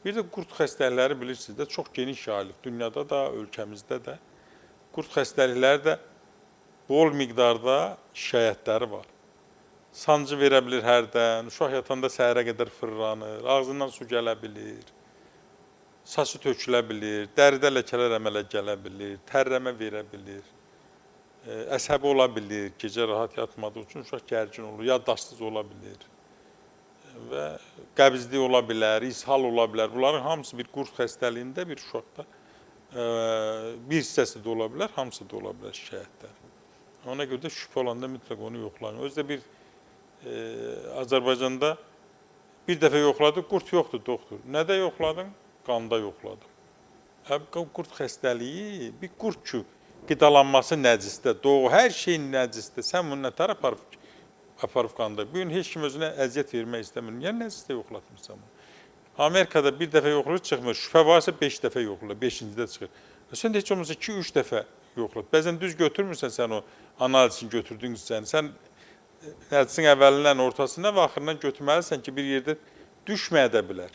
Bir də qurd xəstəlikləri bilirsiniz də çox geniş yayılıb. Dünyada da, ölkəmizdə də. Qurd xəstəlikləri də bol miqdarda şikayətləri var. Sancı verə bilir hərdən, uşaq yatanda səhərə qədər fırlanır, ağzından su gələ bilir, saçı tökülə bilir, dəridə ləkələr əmələ gələ bilir, tərləmə verə bilir, əsəbi ola bilir, gecə rahat yatmadığı üçün uşaq gərgin olur, yaddaşsız ola bilir və qəbizlik ola bilər, ishal ola bilər. Bunların hamısı bir qurd xəstəliyində bir uşaqda bir hissəsi də ola bilər, hamısı da ola bilər şikayətlər. Ona görə də şübhə olanda mütləq onu yoxlayın. Özdə bir Azərbaycanda bir dəfə yoxladı, qurd yoxdur doktor. Nədə yoxladın? Qanda yoxladım. Qurd xəstəliyi bir qurd ki, qidalanması nəcisdə, doğu, hər şey nəcisdə. Sən bunu nətər aparıb qanda? Bu gün heç kim özünə əziyyət vermək istəmir. Niyə nəcisdə yoxlatmırsan bunu? Amerikada bir dəfə yoxlayır, çıxmır. Şübhə varsa 5 dəfə yoxlayır, 5-cidə çıxır. Sən də heç olmasa 2-3 dəfə yoxlayır. Bəzən düz götürmürsən sən o analizini götürdüyün sən. Sən nəticənin əvvəlindən, ortasından və axırından götürməlisən ki, bir yerdə düşməyə də bilər.